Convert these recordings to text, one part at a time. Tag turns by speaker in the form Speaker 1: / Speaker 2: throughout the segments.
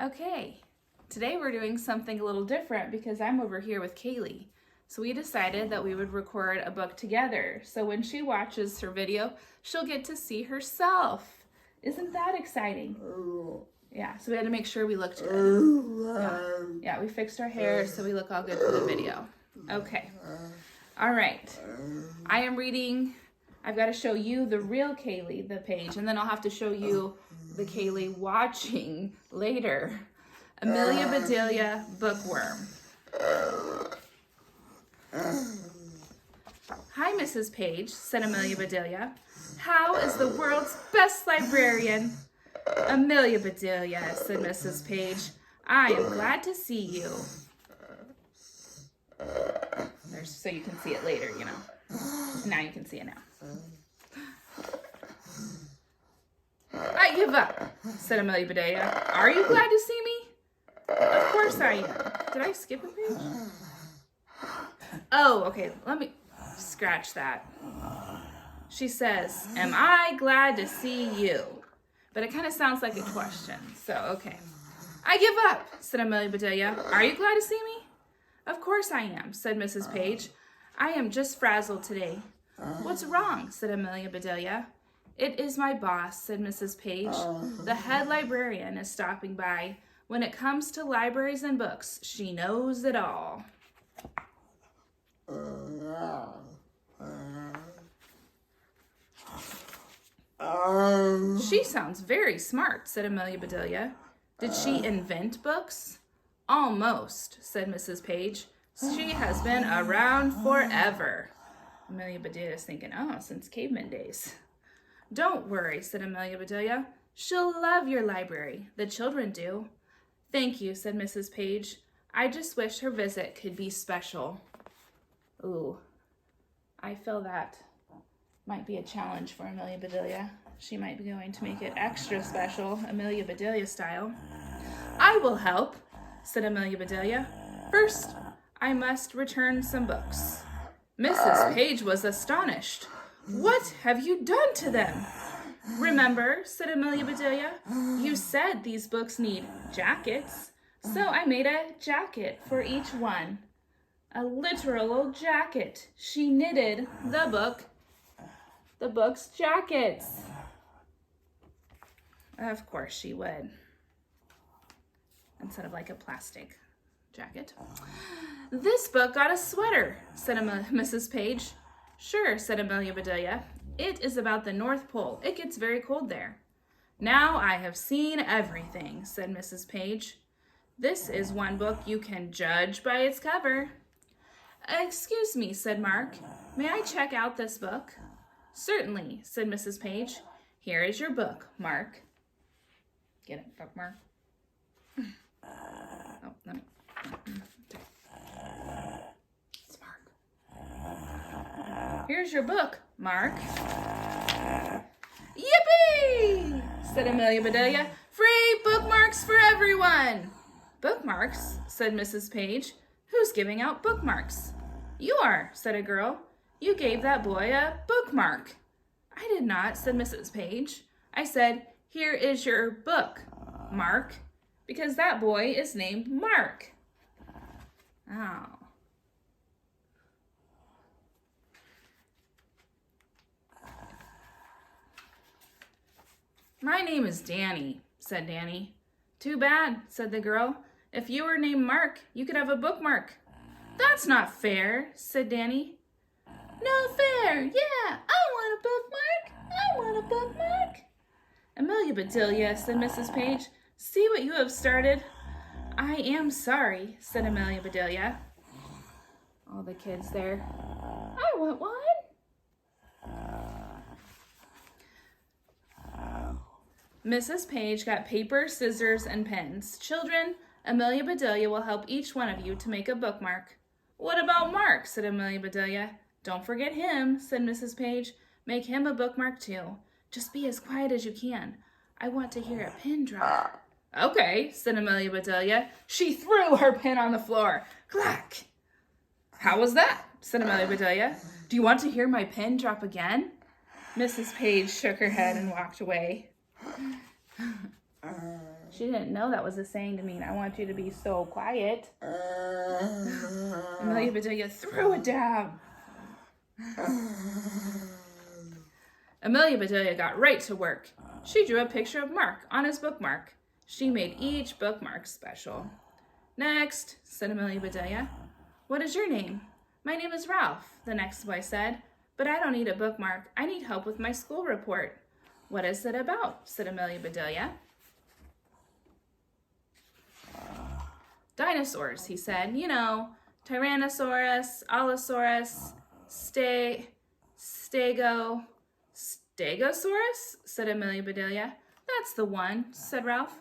Speaker 1: Okay, today we're doing something a little different because I'm over here with Kaylee. So we decided that we would record a book together. So when she watches her video, she'll get to see herself. Isn't that exciting? Yeah, so we had to make sure we looked good. Yeah, we fixed our hair so we look all good for the video. Okay. All right. I am reading. I've got to show you the real Kaylee, the page, and then I'll have to show you the Kaylee watching later. Amelia, Bedelia, Bookworm. Hi, Mrs. Page, said Amelia Bedelia. How is the world's best librarian? Amelia Bedelia, said Mrs. Page. I am glad to see you. So you can see it later, you know. Now you can see it now. I give up, said Amelia Bedelia. Are you glad to see me? Of course I am. Did I skip a page? Oh, okay. Let me scratch that. She says, am I glad to see you? But it kind of sounds like a question. So, okay. I give up, said Amelia Bedelia. Are you glad to see me? Of course I am, said Mrs. Page. I am just frazzled today. What's wrong, said Amelia Bedelia. It is my boss, said Mrs. Page. The head librarian is stopping by. When it comes to libraries and books, she knows it all. She sounds very smart, said Amelia Bedelia. Did she invent books? Almost, said Mrs. Page. She has been around forever. Amelia Bedelia is thinking, oh, since caveman days. Don't worry, said Amelia Bedelia. She'll love your library. The children do. Thank you, said Mrs. Page. I just wish her visit could be special. Ooh, I feel that might be a challenge for Amelia Bedelia. She might be going to make it extra special, Amelia Bedelia style. I will help, said Amelia Bedelia. First, I must return some books. Mrs. Page was astonished. What have you done to them? Remember, said Amelia Bedelia, you said these books need jackets, so I made a jacket for each one. A literal jacket. She knitted the book's jackets. Of course she would. Instead of like a plastic jacket. This book got a sweater, said Mrs. Page. Sure, said Amelia Bedelia. It is about the North Pole. It gets very cold there. Now I have seen everything, said Mrs. Page. This is one book you can judge by its cover. Excuse me, said Mark. May I check out this book? Certainly, said Mrs. Page. Here is your book, Mark. Get it, bookmark. Oh, let me. It's Mark. Here's your book, Mark. Yippee! Said Amelia Bedelia. Free bookmarks for everyone. Bookmarks, said Mrs. Page. Who's giving out bookmarks? You are, said a girl. You gave that boy a bookmark. I did not, said Mrs. Page. I said, here is your book, Mark, because that boy is named Mark. Oh. My name is Danny, said Danny. Too bad, said the girl. If you were named Mark, you could have a bookmark. That's not fair, said Danny. No fair, yeah, I want a bookmark. I want a bookmark. Amelia Bedelia, said Mrs. Page, see what you have started. I am sorry, said Amelia Bedelia. All the kids there. I want one. Mrs. Page got paper, scissors, and pens. Children, Amelia Bedelia will help each one of you to make a bookmark. What about Mark, said Amelia Bedelia. Don't forget him, said Mrs. Page. Make him a bookmark too. Just be as quiet as you can. I want to hear a pin drop. Okay, said Amelia Bedelia. She threw her pen on the floor. Clack! How was that? Said Amelia Bedelia. Do you want to hear my pen drop again? Mrs. Page shook her head and walked away. She didn't know that was a saying to mean, I want you to be so quiet. Amelia Bedelia threw it down. Amelia Bedelia got right to work. She drew a picture of Mark on his bookmark. She made each bookmark special. Next, said Amelia Bedelia. What is your name? My name is Ralph, the next boy said. But I don't need a bookmark. I need help with my school report. What is it about? Said Amelia Bedelia. Dinosaurs, he said. You know, Tyrannosaurus, Allosaurus, Stegosaurus, said Amelia Bedelia. That's the one, said Ralph.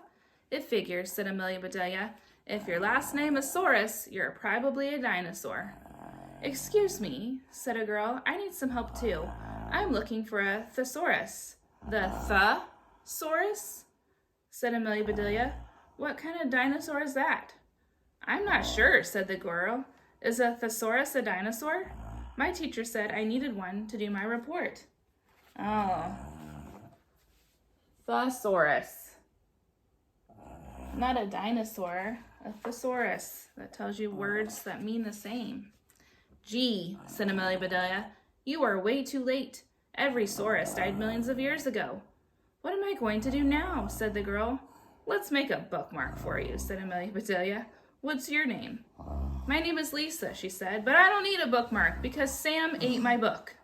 Speaker 1: It figures, said Amelia Bedelia. If your last name is Saurus, you're probably a dinosaur. Excuse me, said a girl. I need some help too. I'm looking for a thesaurus. The thesaurus? Said Amelia Bedelia. What kind of dinosaur is that? I'm not sure, said the girl. Is a thesaurus a dinosaur? My teacher said I needed one to do my report. Oh. Thesaurus. Not a dinosaur, a thesaurus. That tells you words that mean the same. Gee, said Amelia Bedelia, you are way too late. Every saurus died millions of years ago. What am I going to do now? Said the girl. Let's make a bookmark for you, said Amelia Bedelia. What's your name? My name is Lisa, she said, but I don't need a bookmark because Sam ate my book.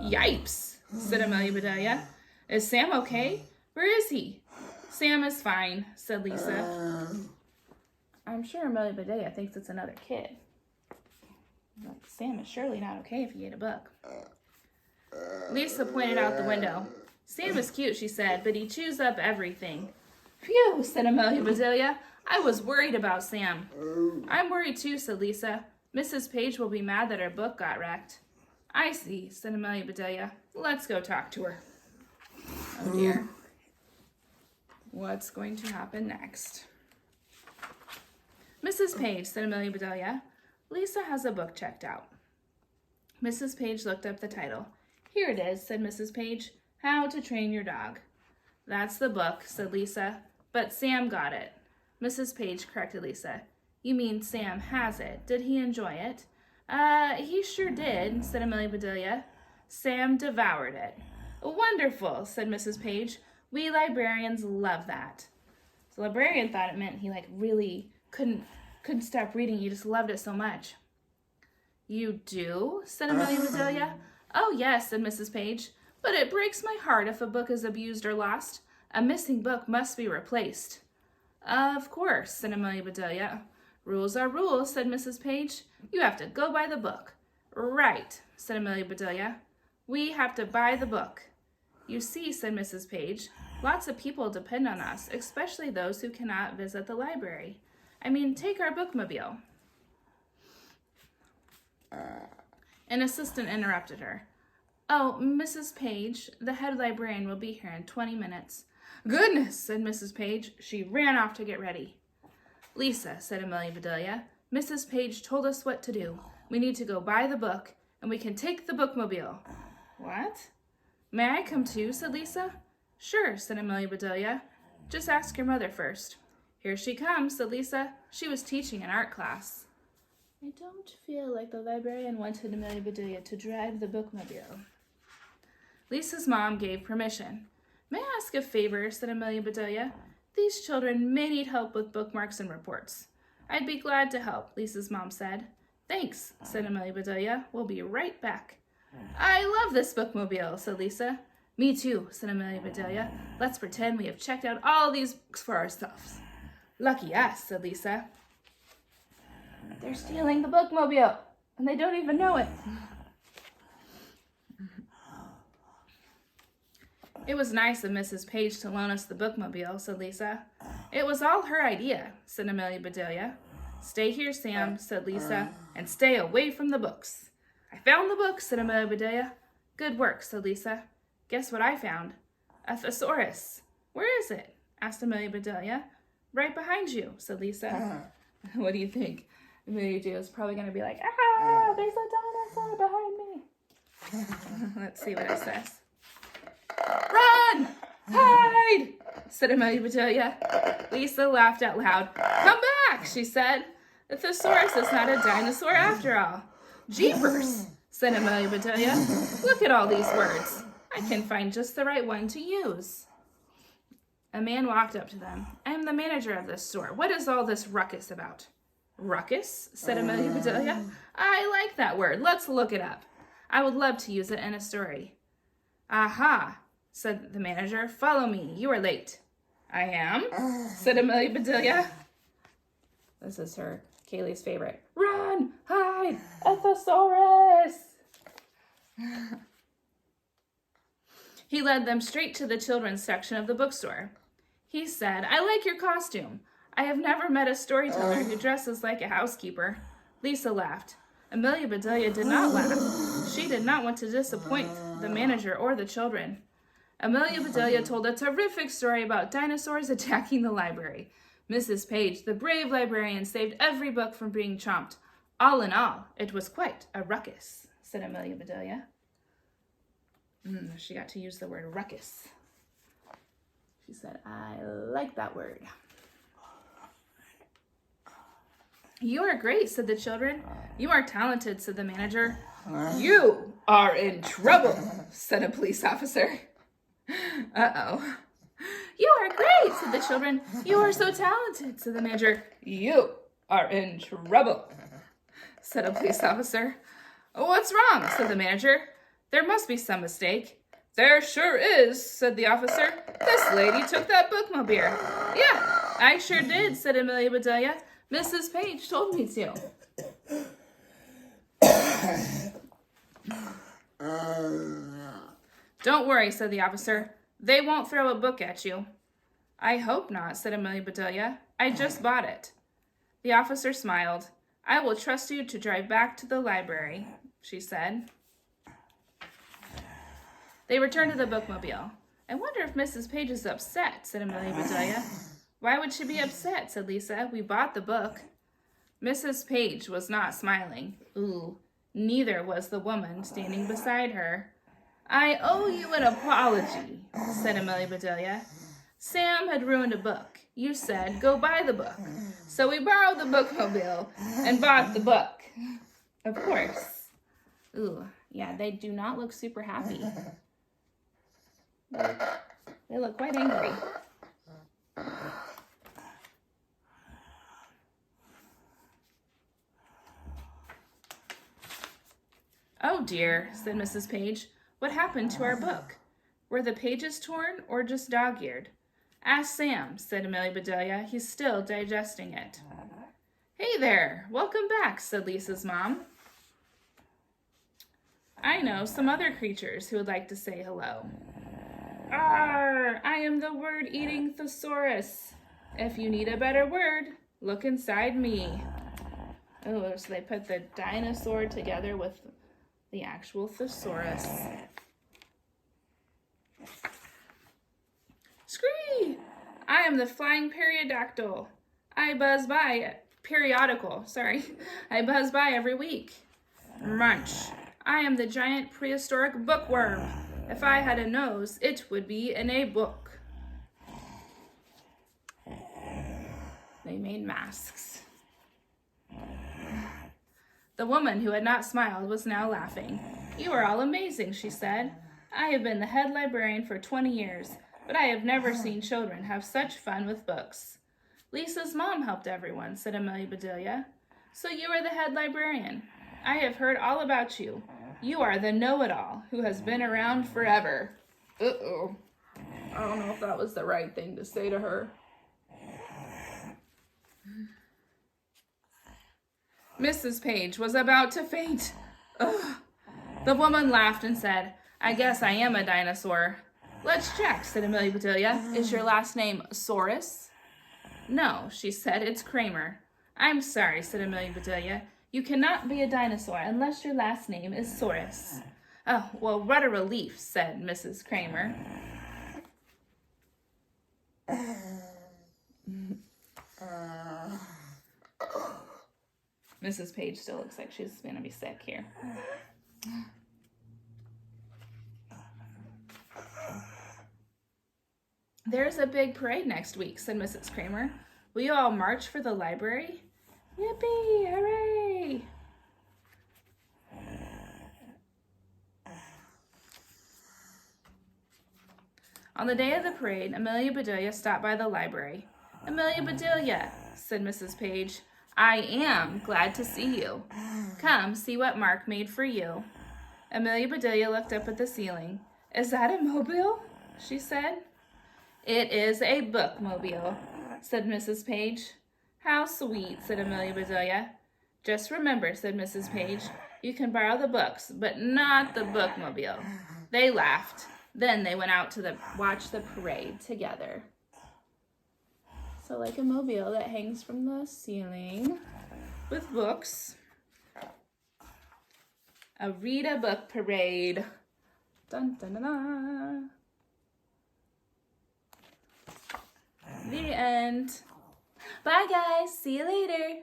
Speaker 1: Yipes, said Amelia Bedelia. Is Sam okay? Where is he? Sam is fine, said Lisa. I'm sure Amelia Bedelia thinks it's another kid. But Sam is surely not okay if he ate a book. Lisa pointed out the window. Sam is cute, she said, but he chews up everything. Phew, said Amelia Bedelia. I was worried about Sam. I'm worried too, said Lisa. Mrs. Page will be mad that her book got wrecked. I see, said Amelia Bedelia. Let's go talk to her. Oh dear. What's going to happen next? Mrs. Page, said Amelia Bedelia. Lisa has a book checked out. Mrs. Page looked up the title. Here it is, said Mrs. Page. How to Train Your Dog. That's the book, said Lisa. But Sam got it. Mrs. Page corrected Lisa. You mean Sam has it. Did he enjoy it? He sure did, said Amelia Bedelia. Sam devoured it. Wonderful, said Mrs. Page. We librarians love that. The librarian thought it meant he really couldn't stop reading. He just loved it so much. You do? Said Amelia Bedelia. Oh, yes, said Mrs. Page. But it breaks my heart if a book is abused or lost. A missing book must be replaced. Of course, said Amelia Bedelia. Rules are rules, said Mrs. Page. You have to go by the book. Right, said Amelia Bedelia. We have to buy the book. You see, said Mrs. Page, lots of people depend on us, especially those who cannot visit the library. Take our bookmobile. An assistant interrupted her. Oh, Mrs. Page, the head librarian will be here in 20 minutes. Goodness, said Mrs. Page. She ran off to get ready. Lisa, said Amelia Bedelia, Mrs. Page told us what to do. We need to go buy the book, and we can take the bookmobile. What? May I come too, said Lisa. Sure, said Amelia Bedelia. Just ask your mother first. Here she comes, said Lisa. She was teaching an art class. I don't feel like the librarian wanted Amelia Bedelia to drive the bookmobile. Lisa's mom gave permission. May I ask a favor, said Amelia Bedelia. These children may need help with bookmarks and reports. I'd be glad to help, Lisa's mom said. Thanks, said Amelia Bedelia. We'll be right back. I love this bookmobile, said Lisa. Me too, said Amelia Bedelia. Let's pretend we have checked out all these books for ourselves. Lucky us, said Lisa. They're stealing the bookmobile, and they don't even know it. It was nice of Mrs. Page to loan us the bookmobile, said Lisa. It was all her idea, said Amelia Bedelia. Stay here, Sam, said Lisa, and stay away from the books. I found the book, said Amelia Bedelia. Good work, said Lisa. Guess what I found? A thesaurus. Where is it? Asked Amelia Bedelia. Right behind you, said Lisa. What do you think? Amelia Bedelia is probably going to be like, there's a dinosaur behind me. Let's see what it says. Run! Hide! said Amelia Bedelia. Lisa laughed out loud. Come back, she said. The thesaurus is not a dinosaur after all. Jeepers, said Amelia Bedelia. Look at all these words. I can find just the right one to use. A man walked up to them. I am the manager of this store. What is all this ruckus about? Ruckus, said Amelia Bedelia. I like that word. Let's look it up. I would love to use it in a story. Aha, said the manager. Follow me. You are late. I am, said Amelia Bedelia. This is her, Kaylee's favorite. Run, hide, a thesaurus. He led them straight to the children's section of the bookstore. He said, I like your costume. I have never met a storyteller who dresses like a housekeeper. Lisa laughed. Amelia Bedelia did not laugh. She did not want to disappoint the manager or the children. Amelia Bedelia told a terrific story about dinosaurs attacking the library. Mrs. Page, the brave librarian, saved every book from being chomped. All in all, it was quite a ruckus, said Amelia Bedelia. She got to use the word ruckus. She said, I like that word. You are great, said the children. You are talented, said the manager. You are in trouble, said a police officer. Uh-oh. You are great, said the children. You are so talented, said the manager. You are in trouble, said a police officer. What's wrong, said the manager. There must be some mistake. There sure is, said the officer. This lady took that bookmobile. Yeah, I sure did, said Amelia Bedelia. Mrs. Page told me to. Don't worry, said the officer. They won't throw a book at you. I hope not, said Amelia Bedelia. I just bought it. The officer smiled. I will trust you to drive back to the library, she said. They returned to the bookmobile. I wonder if Mrs. Page is upset, said Amelia Bedelia. Why would she be upset, said Lisa. We bought the book. Mrs. Page was not smiling. Ooh, neither was the woman standing beside her. I owe you an apology, said Amelia Bedelia. Sam had ruined a book. You said, go buy the book. So we borrowed the bookmobile and bought the book. Of course. Ooh, yeah, they do not look super happy. They look quite angry. Oh dear, said Mrs. Page. What happened to our book? Were the pages torn or just dog-eared? Ask Sam, said Amelia Bedelia. He's still digesting it. Hey there, welcome back, said Lisa's mom. I know some other creatures who would like to say hello. Arr, I am the word-eating thesaurus. If you need a better word, look inside me. Oh, so they put the dinosaur together with the actual thesaurus. Scree! I am the flying periodactyl. I buzz by every week. Munch. I am the giant prehistoric bookworm. If I had a nose, it would be in a book. They made masks. The woman who had not smiled was now laughing. You are all amazing, she said. I have been the head librarian for 20 years, but I have never seen children have such fun with books. Lisa's mom helped everyone, said Amelia Bedelia. So you are the head librarian. I have heard all about you. You are the know-it-all who has been around forever. Uh-oh. I don't know if that was the right thing to say to her. Mrs. Page was about to faint. Ugh. The woman laughed and said, I guess I am a dinosaur. Let's check, said Amelia Bedelia. Is your last name Saurus? No, she said, it's Kramer. I'm sorry, said Amelia Bedelia. You cannot be a dinosaur unless your last name is Saurus. Oh, well, what a relief, said Mrs. Kramer. Mrs. Page still looks like she's going to be sick here. There's a big parade next week, said Mrs. Kramer. Will you all march for the library? Yippee! Hooray! On the day of the parade, Amelia Bedelia stopped by the library. Amelia Bedelia, said Mrs. Page, I am glad to see you. Come, see what Mark made for you. Amelia Bedelia looked up at the ceiling. Is that a mobile? She said. It is a bookmobile, said Mrs. Page. How sweet, said Amelia Bedelia. Just remember, said Mrs. Page, you can borrow the books, but not the bookmobile. They laughed. Then they went out to watch the parade together. So like a mobile that hangs from the ceiling with books. A read-a-book parade. Dun, dun, dun, dun. The end. Bye, guys. See you later.